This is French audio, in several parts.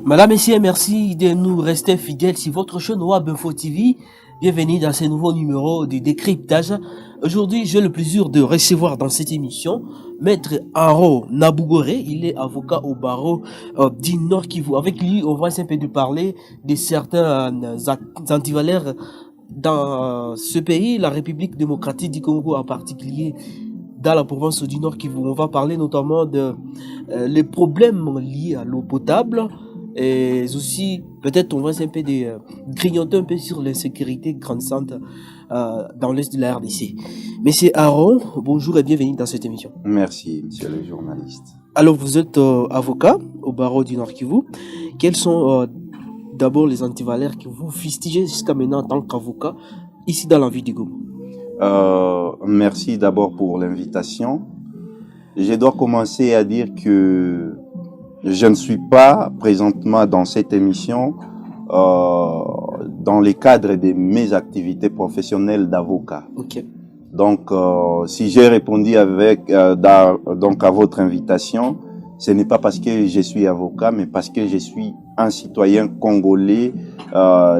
Madame, Messieurs, merci de nous rester fidèles sur votre chaîne Web Info TV. Bienvenue dans ce nouveau numéro du décryptage. Aujourd'hui, j'ai le plaisir de recevoir dans cette émission Maître Aro Nabougoré. Il est avocat au barreau du Nord Kivu. Avec lui, on va essayer de parler de certains antivaleurs dans ce pays, la République démocratique du Congo en particulier, dans la province du Nord Kivu. On va parler notamment de les problèmes liés à l'eau potable. Et aussi, peut-être on va un peu grignoter un peu sur l'insécurité grandissante dans l'est de la RDC. Monsieur Aaron, bonjour et bienvenue dans cette émission. Merci, monsieur le journaliste. Alors, vous êtes avocat au barreau du Nord Kivu. Quels sont d'abord les antivaleurs que vous fustigez jusqu'à maintenant en tant qu'avocat ici dans la ville du Goma? Merci d'abord pour l'invitation. Je dois commencer à dire que je ne suis pas présentement dans cette émission dans le cadre de mes activités professionnelles d'avocat. Okay. Donc, si j'ai répondu donc à votre invitation, ce n'est pas parce que je suis avocat, mais parce que je suis un citoyen congolais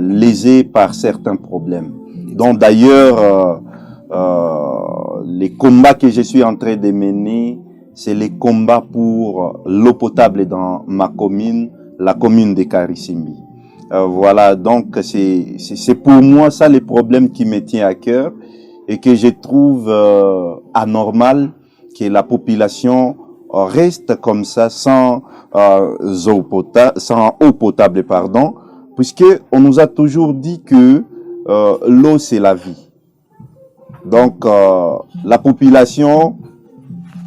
lésé par certains problèmes. Donc, d'ailleurs, les combats que je suis en train de mener, c'est les combats pour l'eau potable dans ma commune, la commune de Karisimbi. Voilà, donc c'est pour moi ça les problèmes qui me tient à cœur et que je trouve anormal que la population reste comme ça sans eau potable, pardon, puisque on nous a toujours dit que l'eau c'est la vie. Donc la population,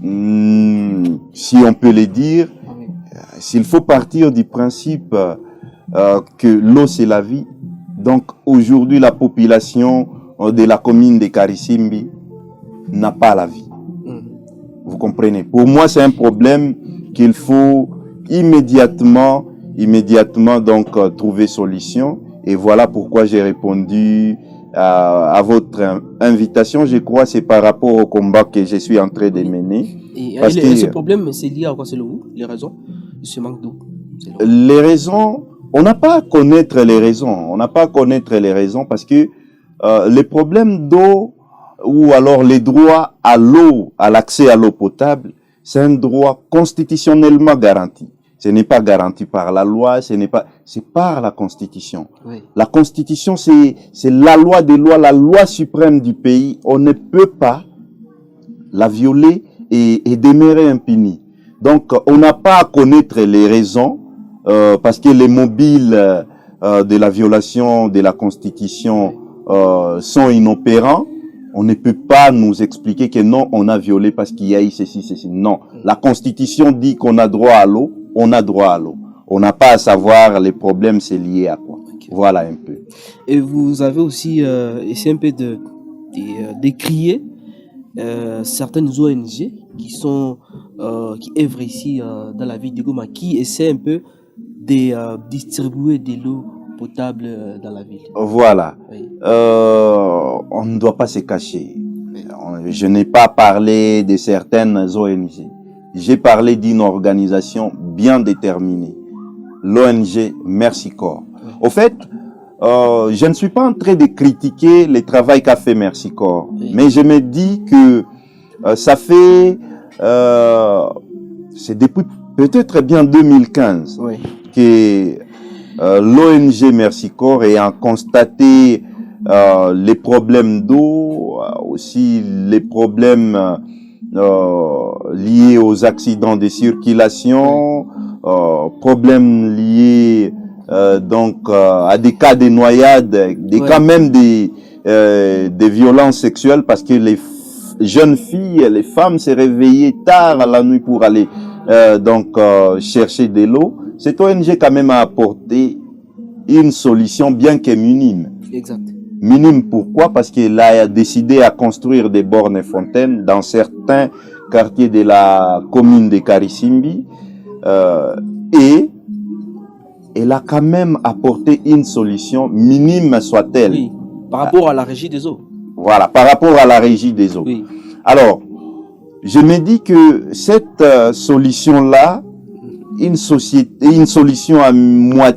si on peut le dire, s'il faut partir du principe que l'eau c'est la vie, donc aujourd'hui la population de la commune de Karisimbi n'a pas la vie. Vous comprenez? Pour moi c'est un problème qu'il faut immédiatement donc trouver solution, et voilà pourquoi j'ai répondu à votre invitation. Je crois c'est par rapport au combat que je suis en train de mener. Et ce problème, c'est lié à quoi selon vous? Les raisons de ce manque d'eau? Les raisons, on n'a pas à connaître les raisons. On n'a pas à connaître les raisons parce que les problèmes d'eau ou alors les droits à l'eau, à l'accès à l'eau potable, c'est un droit constitutionnellement garanti. Ce n'est pas garanti par la loi, c'est par la Constitution. Oui. La Constitution, c'est la loi des lois, la loi suprême du pays. On ne peut pas la violer et demeurer impuni. Donc, on n'a pas à connaître les raisons, parce que les mobiles de la violation de la Constitution sont inopérants. On ne peut pas nous expliquer que non, on a violé parce qu'il y a eu ceci, ceci. Non, la Constitution dit qu'on a droit à l'eau. On a droit à l'eau. On n'a pas à savoir les problèmes, c'est lié à quoi. Okay. Voilà un peu. Et vous avez aussi essayé un peu de décrier certaines ONG qui œuvrent ici dans la ville de Goma, qui essaient un peu de distribuer de l'eau potable dans la ville. Voilà. Oui. On ne doit pas se cacher. Oui. Je n'ai pas parlé de certaines ONG. J'ai parlé d'une organisation bien déterminée, l'ONG Merci Corps. Oui. Au fait, je ne suis pas en train de critiquer le travail qu'a fait Merci Corps, oui, mais je me dis que ça fait, c'est depuis peut-être bien 2015, oui, que l'ONG Merci Corps ayant constaté les problèmes d'eau, aussi les problèmes liés aux accidents de circulation, problèmes liés donc à des cas de noyade, des cas même des violences sexuelles, parce que les jeunes filles, les femmes se réveillaient tard à la nuit pour aller chercher de l'eau. Cette ONG quand même a apporté une solution bien que minime. Exact. Minime pourquoi? Parce qu'elle a décidé à construire des bornes et fontaines dans certains quartiers de la commune de Karisimbi, et elle a quand même apporté une solution, minime soit-elle. Oui, par rapport à la régie des eaux. Voilà, par rapport à la régie des eaux. Oui. Alors, je me dis que cette solution-là, une société, une solution à moi,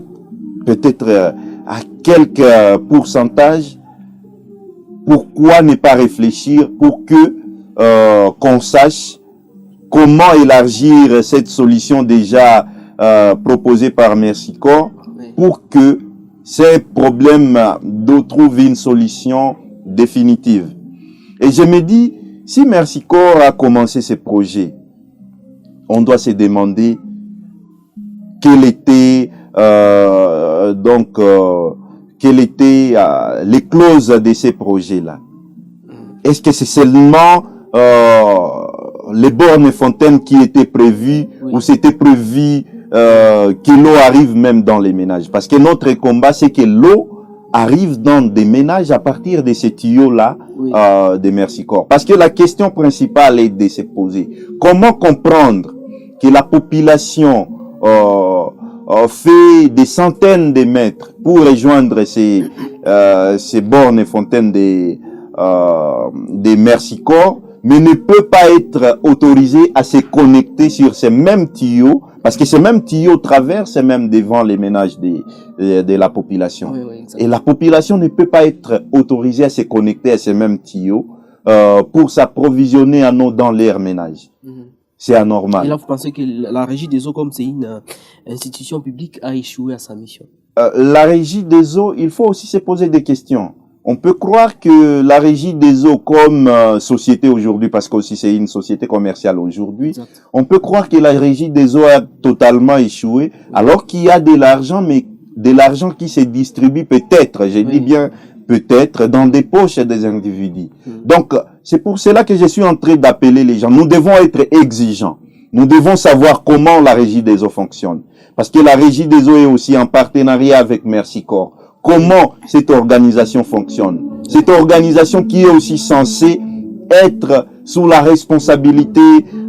peut-être à quelques pourcentages, pourquoi ne pas réfléchir pour que qu'on sache comment élargir cette solution déjà proposée par Merci Corps pour que ces problèmes trouvent une solution définitive. Et je me dis, si Merci Corps a commencé ce projet, on doit se demander quelles étaient les clauses de ces projets-là. Est-ce que c'est seulement les bornes et fontaines qui étaient prévues ou c'était prévu que l'eau arrive même dans les ménages? Parce que notre combat, c'est que l'eau arrive dans des ménages à partir de ces tuyaux-là de Merci Corps. Parce que la question principale est de se poser. Comment comprendre que la population fait des centaines de mètres pour rejoindre ces bornes et fontaines des Merci Corps, mais ne peut pas être autorisé à se connecter sur ces mêmes tuyaux, parce que ces mêmes tuyaux traversent même devant les ménages de la population. Et la population ne peut pas être autorisée à se connecter à ces mêmes tuyaux pour s'approvisionner en eau dans leur ménage. C'est anormal. Et là, vous pensez que la Régie des eaux, comme c'est une institution publique, a échoué à sa mission? La Régie des eaux, il faut aussi se poser des questions. On peut croire que la Régie des eaux comme société aujourd'hui, parce qu'aussi c'est une société commerciale aujourd'hui, on peut croire que la Régie des eaux a totalement échoué, alors qu'il y a de l'argent, mais de l'argent qui se distribue peut-être, je dis bien peut-être, dans des poches des individus. Donc, c'est pour cela que je suis en train d'appeler les gens. Nous devons être exigeants. Nous devons savoir comment la Régie des eaux fonctionne. Parce que la Régie des eaux est aussi en partenariat avec Merci Corps. Comment cette organisation fonctionne? Cette organisation qui est aussi censée être sous la responsabilité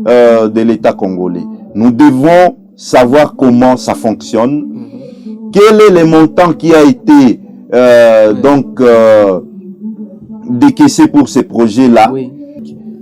de l'État congolais. Nous devons savoir comment ça fonctionne. Quel est le montant qui a été décaissé pour ces projets-là?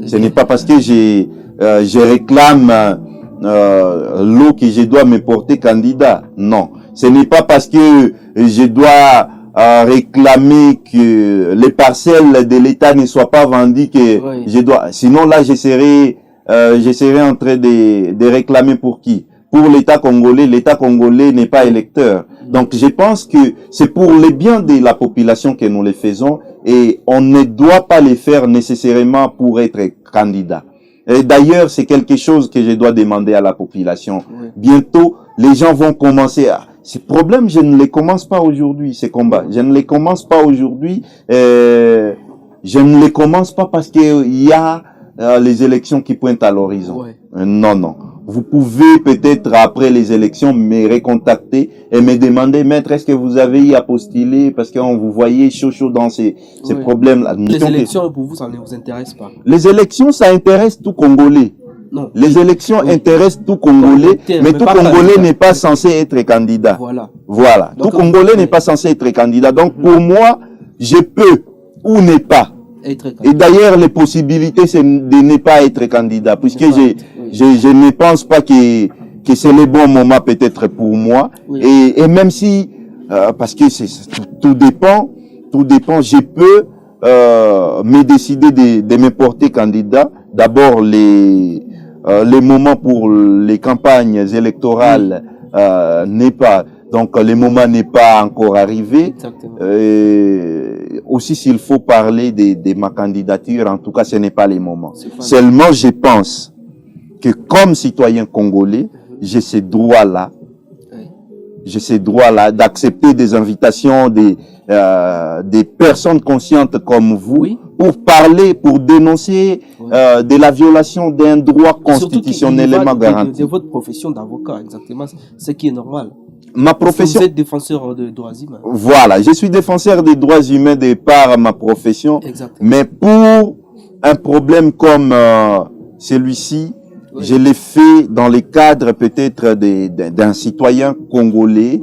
Ce n'est pas parce que je réclame l'eau que je dois me porter candidat. Non. Ce n'est pas parce que je dois réclamer que les parcelles de l'État ne soient pas vendues que je dois. Sinon là, je serais en train de réclamer pour qui? Pour l'État congolais. L'État congolais n'est pas électeur. Donc je pense que c'est pour le bien de la population que nous le faisons et on ne doit pas les faire nécessairement pour être candidat. Et d'ailleurs, c'est quelque chose que je dois demander à la population. Bientôt, les gens vont commencer à... Ces problèmes, je ne les commence pas aujourd'hui, ces combats. Je ne les commence pas aujourd'hui. Je ne les commence pas parce qu'il y a les élections qui pointent à l'horizon. Non, non. Vous pouvez peut-être, après les élections, me recontacter et me demander, maître, est-ce que vous avez eu à postuler parce qu'on vous voyait chaud dans ces problèmes-là. Les élections, pour vous, ça ne vous intéresse pas? Les élections, ça intéresse tout Congolais. Non. Les élections intéressent tout Congolais, mais tout Congolais n'est pas censé être candidat. Voilà. Tout Congolais n'est pas censé être candidat. Donc, pour moi, je peux ou ne pas. Et d'ailleurs, les possibilités, c'est de ne pas être candidat, puisque je ne pense pas que c'est le bon moment peut-être pour moi. Et même si, parce que tout dépend, je peux me décider de me porter candidat. D'abord, les moments pour les campagnes électorales n'est pas, donc le moment n'est pas encore arrivé. Aussi, s'il faut parler de ma candidature, en tout cas, ce n'est pas le moment. Seulement, je pense que comme citoyen congolais, j'ai ce droit-là. J'ai ce droit-là d'accepter des invitations des personnes conscientes comme vous pour parler, pour dénoncer de la violation d'un droit constitutionnellement garanti. C'est votre profession d'avocat, exactement, ce qui est normal. Ma profession. Vous êtes défenseur des droits humains. Voilà, je suis défenseur des droits humains de par ma profession. Exactement. Mais pour un problème comme celui-ci, je l'ai fait dans le cadre peut-être d'un citoyen congolais,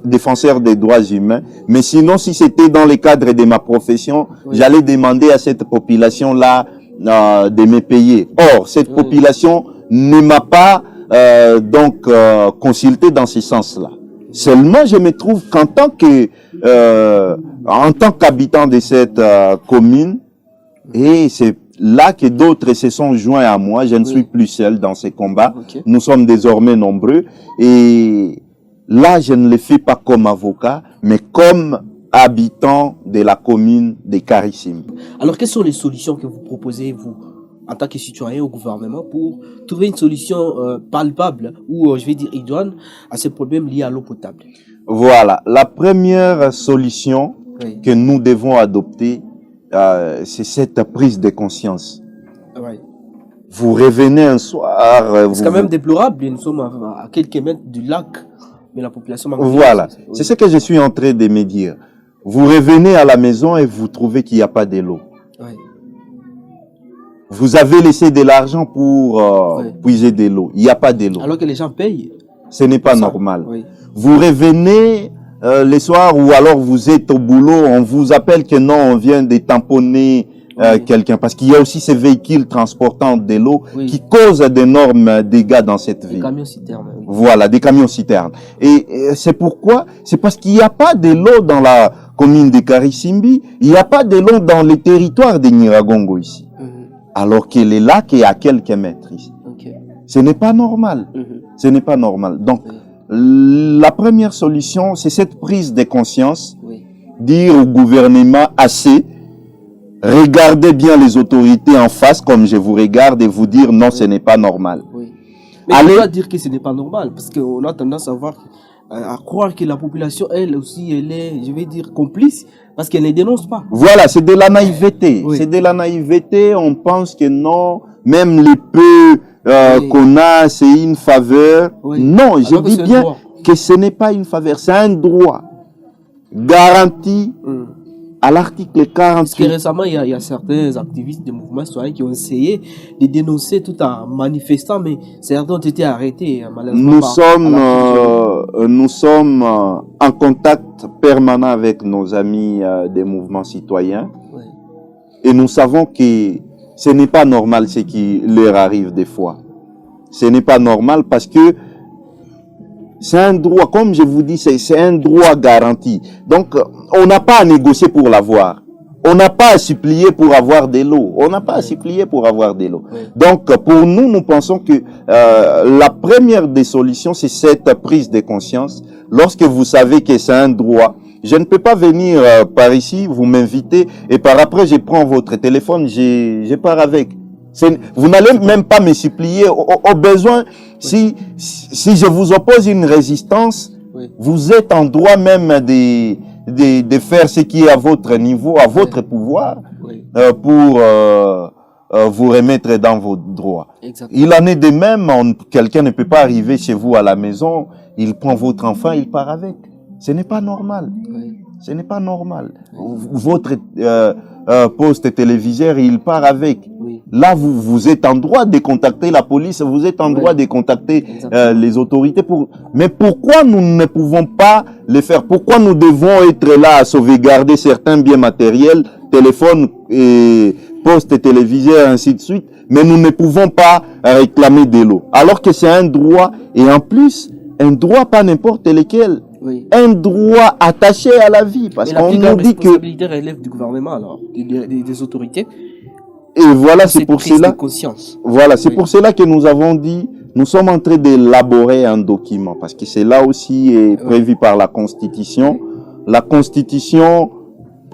défenseur des droits humains. Mais sinon, si c'était dans le cadre de ma profession, j'allais demander à cette population-là de me payer. Or, cette population ne m'a pas consulté dans ce sens-là. Seulement, je me trouve qu'en tant qu'habitant de cette commune, et c'est là que d'autres se sont joints à moi, je ne suis plus seul dans ces combats. Ok. Nous sommes désormais nombreux. Et là, je ne le fais pas comme avocat, mais comme habitant de la commune de Karissimbi. Alors, quelles sont les solutions que vous proposez, vous, en tant que citoyen au gouvernement, pour trouver une solution palpable ou, je vais dire, idoine à ces problèmes liés à l'eau potable? Voilà. La première solution Oui. que nous devons adopter, c'est cette prise de conscience. Ouais. Vous revenez un soir... C'est quand même déplorable. Nous sommes à quelques mètres du lac, mais la population manque. Voilà. Oui. C'est ce que je suis en train de me dire. Vous revenez à la maison et vous trouvez qu'il n'y a pas de l'eau. Ouais. Vous avez laissé de l'argent pour puiser de l'eau. Il n'y a pas de l'eau. Alors que les gens payent. Ce n'est pas Ça, normal. oui. Vous revenez le soir ou alors vous êtes au boulot, on vous appelle que non, on vient de tamponner quelqu'un. Parce qu'il y a aussi ces véhicules transportant de l'eau qui causent d'énormes dégâts dans cette ville. Des camions citernes. Oui. Voilà, des camions citernes. Et c'est pourquoi? C'est parce qu'il n'y a pas de l'eau dans la commune de Karissimbi. Il n'y a pas de l'eau dans les territoires de Nyiragongo ici. Alors que le lac est à quelques mètres ici. Okay. Ce n'est pas normal. Ce n'est pas normal. Donc, la première solution, c'est cette prise de conscience. Oui. Dire au gouvernement assez, regardez bien les autorités en face comme je vous regarde et vous dire non, ce n'est pas normal. Oui. Mais on doit dire que ce n'est pas normal parce qu'on a tendance à croire que la population, elle aussi, elle est, je vais dire, complice parce qu'elle ne dénonce pas. Voilà, c'est de la naïveté. Oui. C'est de la naïveté. On pense que non, même les peu qu'on a, c'est une faveur. Oui. Non, je Alors que dis c'est un bien droit. que ce n'est pas une faveur, c'est un droit garanti à l'article Parce que 48. récemment, il y a certains activistes des mouvements citoyens qui ont essayé de dénoncer tout en manifestant, mais certains ont été arrêtés, malheureusement. Nous sommes en contact permanent avec nos amis des mouvements citoyens. Oui. Et nous savons que ce n'est pas normal ce qui leur arrive des fois. Ce n'est pas normal parce que c'est un droit, comme je vous dis, c'est un droit garanti. Donc, on n'a pas à négocier pour l'avoir. On n'a pas à supplier pour avoir de l'eau. On n'a pas à supplier pour avoir de l'eau. Oui. Donc, pour nous, nous pensons que la première des solutions, c'est cette prise de conscience. Lorsque vous savez que c'est un droit, je ne peux pas venir par ici, vous m'invitez, et par après, je prends votre téléphone, je pars avec. Vous n'allez même pas me supplier. Au besoin, si je vous oppose une résistance, vous êtes en droit même de faire ce qui est à votre niveau, à votre pouvoir, pour vous remettre dans vos droits. Exactement. Il en est de même, quelqu'un ne peut pas arriver chez vous à la maison, il prend votre enfant, il part avec. Ce n'est pas normal. Ce n'est pas normal. Votre poste téléviseur, il part avec. Là, vous êtes en droit de contacter la police, vous êtes en droit de contacter les autorités. Mais pourquoi nous ne pouvons pas le faire? Pourquoi nous devons être là à sauvegarder certains biens matériels, téléphone et poste téléviseur, ainsi de suite, mais nous ne pouvons pas réclamer de l'eau? Alors que c'est un droit, et en plus, un droit pas n'importe lequel. Un droit attaché à la vie. Parce qu'on nous dit que... La responsabilité relève du gouvernement, alors, des autorités. Et voilà, c'est pour cela. Voilà, c'est pour cela que nous avons dit, nous sommes en train d'élaborer un document, parce que c'est là aussi est prévu par la Constitution. La Constitution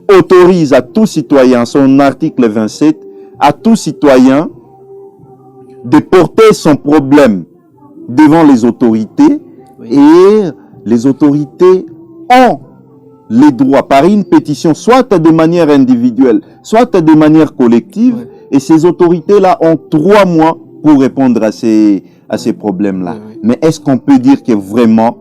autorise à tout citoyen, son article 27, à tout citoyen de porter son problème devant les autorités, et les autorités ont les droits par une pétition, soit de manière individuelle, soit de manière collective, et ces autorités-là ont 3 mois pour répondre à ces problèmes-là. Mais est-ce qu'on peut dire que vraiment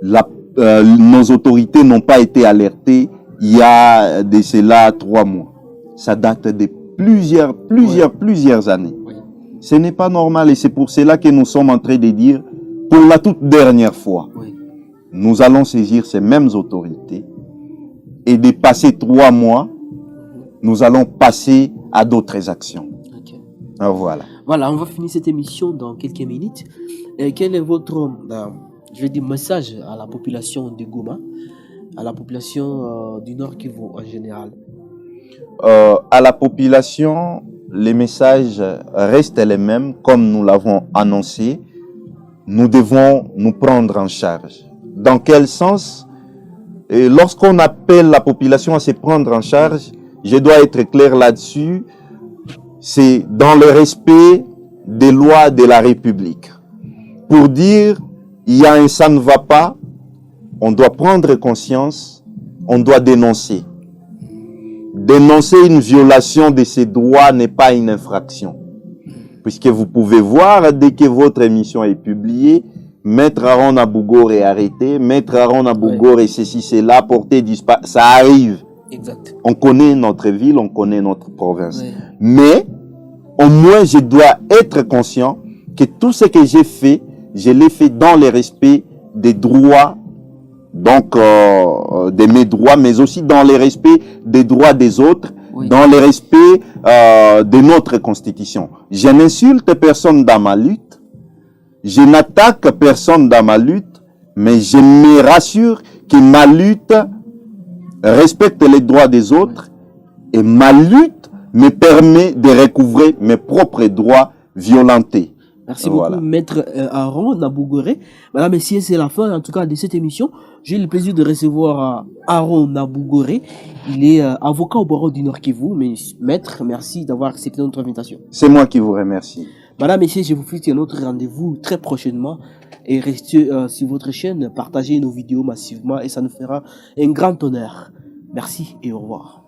nos autorités n'ont pas été alertées il y a de cela 3 mois? Ça date de plusieurs années. Ce n'est pas normal, et c'est pour cela que nous sommes en train de dire, pour la toute dernière fois, nous allons saisir ces mêmes autorités, et de passer 3 mois, nous allons passer à d'autres actions. Voilà. Voilà, on va finir cette émission dans quelques minutes. Et quel est votre, je vais dire, message à la population de Goma, à la population du Nord Kivu en général? À la population, les messages restent les mêmes, comme nous l'avons annoncé. Nous devons nous prendre en charge. Dans quel sens? Et lorsqu'on appelle la population à se prendre en charge, je dois être clair là-dessus, c'est dans le respect des lois de la République. Pour dire, il y a un ça ne va pas, on doit prendre conscience, on doit dénoncer. Dénoncer une violation de ces droits n'est pas une infraction. Puisque vous pouvez voir, dès que votre émission est publiée, Maître Aaron Abougor est arrêté, Maître Aaron Abougor et ceci, cela, porté disparu, ça arrive. Exact. On connaît notre ville, on connaît notre province. Oui. Mais, au moins, je dois être conscient que tout ce que j'ai fait, je l'ai fait dans le respect des droits, donc de mes droits, mais aussi dans le respect des droits des autres, Oui. dans le respect de notre constitution. Je n'insulte personne dans ma lutte, je n'attaque personne dans ma lutte, mais je me rassure que ma lutte respecte les droits des autres et ma lutte me permet de recouvrer mes propres droits violentés. Merci beaucoup, Maître Aaron Abougoré. Madame, messieurs, c'est la fin, en tout cas, de cette émission. J'ai le plaisir de recevoir Aaron Abougoré. Il est avocat au barreau du Nord Kivu. Mais, Maître, merci d'avoir accepté notre invitation. C'est moi qui vous remercie. Madame, messieurs, je vous fixe un autre rendez-vous très prochainement. Et restez sur votre chaîne, partagez nos vidéos massivement et ça nous fera un grand honneur. Merci et au revoir.